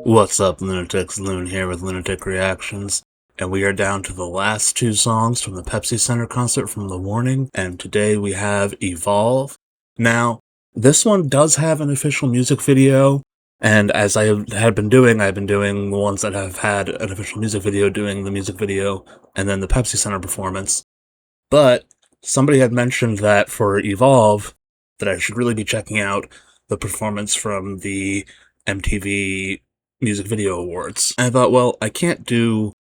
What's up, Lunatics? Lune here with Lunatic Reactions, and we are down to the last two songs from the Pepsi Center concert from The Warning, and today we have Evolve. Now, this one does have an official music video, and as I have been doing, I've been doing the ones that have had an official music video, doing the music video, and then the Pepsi Center performance. But somebody had mentioned that for Evolve, that I should really be checking out the performance from the MTV Music Video Awards. And I thought, well, I can't do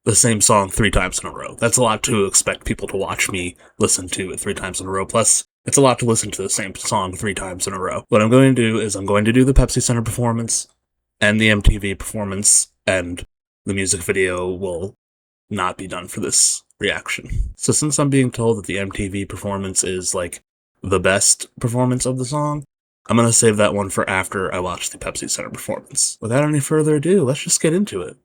the same song 3 times in a row. That's a lot to expect people to watch me listen to it 3 times in a row. Plus, it's a lot to listen to the same song 3 times in a row. What I'm going to do is I'm going to do the Pepsi Center performance and the MTV performance, and the music video will not be done for this reaction. So since I'm being told that the MTV performance is like the best performance of the song, I'm going to save that one for after I watch the Pepsi Center performance. Without any further ado, let's just get into it.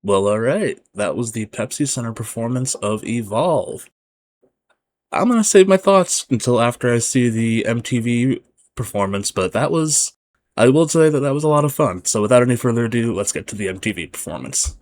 Well, alright, that was the Pepsi Center performance of Evolve. I'm gonna save my thoughts until after I see the MTV performance, but I will say that that was a lot of fun. So without any further ado, let's get to the MTV performance.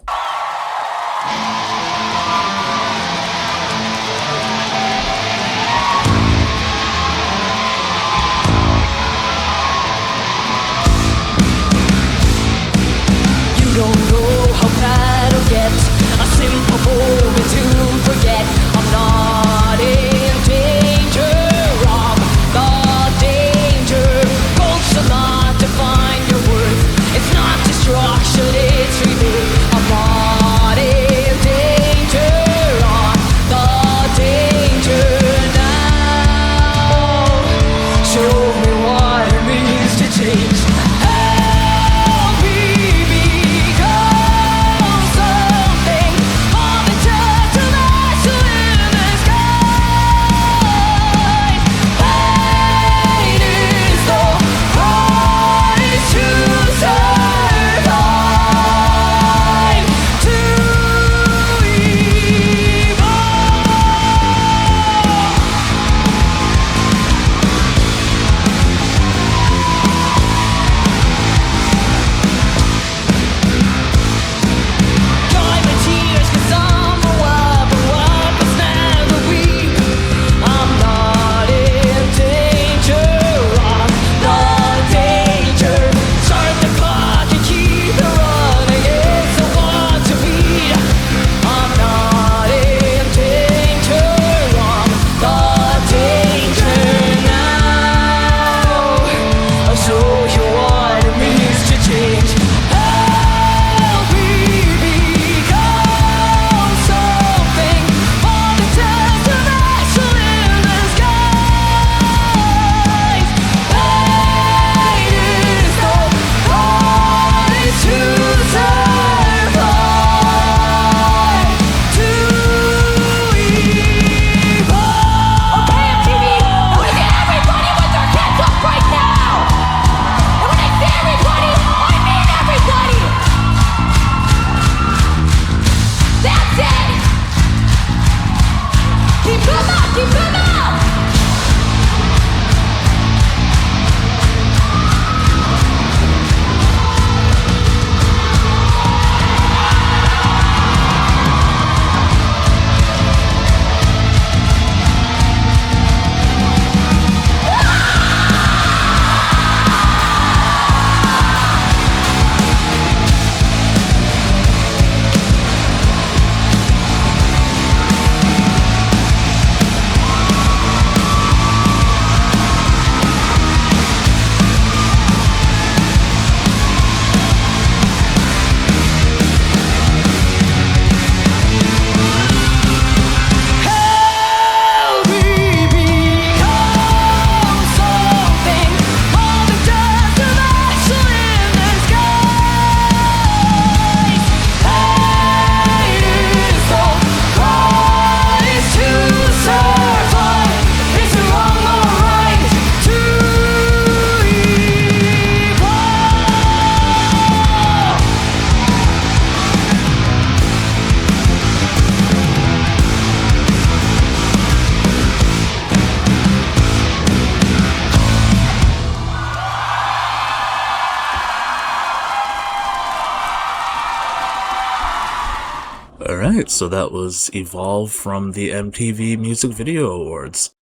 Alright, so that was Evolve from the MTV Music Video Awards.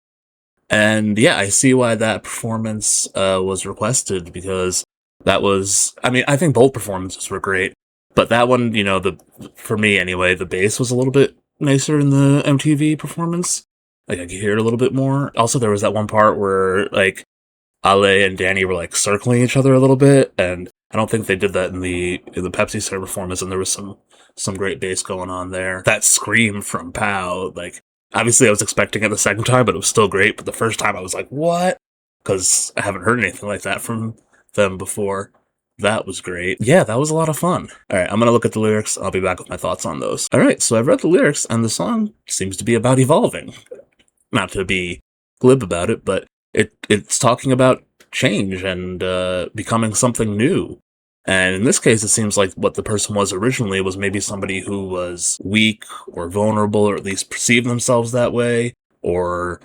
And yeah, I see why that performance was requested, because that was, I mean, I think both performances were great, but that one, for me anyway, the bass was a little bit nicer in the MTV performance. Like, I could hear it a little bit more. Also, there was that one part where, like, Ale and Danny were, like, circling each other a little bit, and I don't think they did that in the Pepsi Center performance, and there was some great bass going on there. That scream from Pow, like, obviously I was expecting it the second time, but it was still great, but the first time I was like, what? Because I haven't heard anything like that from them before. That was great. Yeah, that was a lot of fun. Alright, I'm gonna look at the lyrics. I'll be back with my thoughts on those. Alright, so I've read the lyrics, and the song seems to be about evolving. Not to be glib about it, but it's talking about change and becoming something new. And in this case, it seems like what the person was originally was maybe somebody who was weak or vulnerable, or at least perceived themselves that way, or,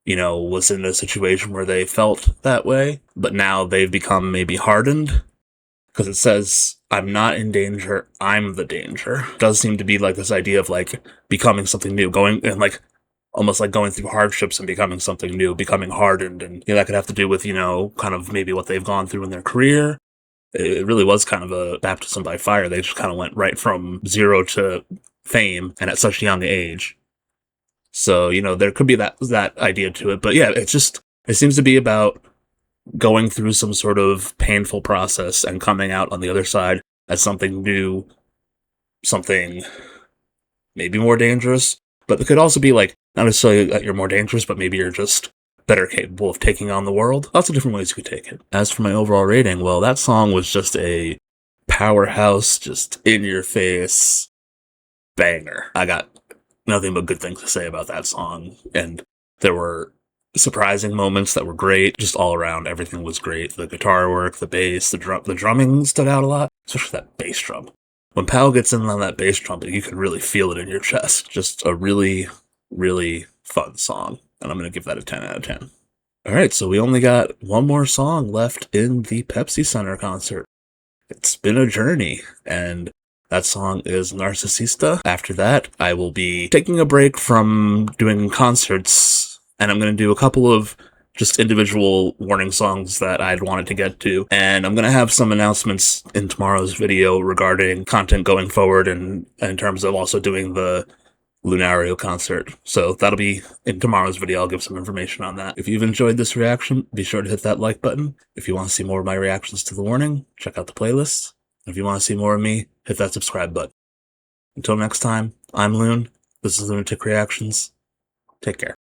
was in a situation where they felt that way, but now they've become maybe hardened. Because it says, I'm not in danger, I'm the danger. It does seem to be like this idea of like becoming something new, going and like almost like going through hardships and becoming something new, becoming hardened. And that could have to do with, kind of maybe what they've gone through in their career. It really was kind of a baptism by fire. They just kind of went right from zero to fame and at such a young age. So, there could be that idea to it. But yeah, it seems to be about going through some sort of painful process and coming out on the other side as something new, something maybe more dangerous. But it could also be like, not necessarily that you're more dangerous, but maybe you're just better capable of taking on the world. Lots of different ways you could take it. As for my overall rating, well, that song was just a powerhouse, just in your face banger. I got nothing but good things to say about that song. And there were surprising moments that were great. Just all around, everything was great. The guitar work, the bass, the drumming stood out a lot, especially that bass drum. When Powell gets in on that bass trumpet, you can really feel it in your chest. Just a really, really fun song. And I'm going to give that a 10 out of 10. All right, so we only got one more song left in the Pepsi Center concert. It's been a journey, and that song is Narcisista. After that, I will be taking a break from doing concerts, and I'm going to do a couple of just individual warning songs that I'd wanted to get to. And I'm going to have some announcements in tomorrow's video regarding content going forward and in terms of also doing the Lune-atic concert. So that'll be in tomorrow's video. I'll give some information on that. If you've enjoyed this reaction, be sure to hit that like button. If you want to see more of my reactions to The Warning, check out the playlist. If you want to see more of me, hit that subscribe button. Until next time, I'm Lune. This is Lunatic Reactions. Take care.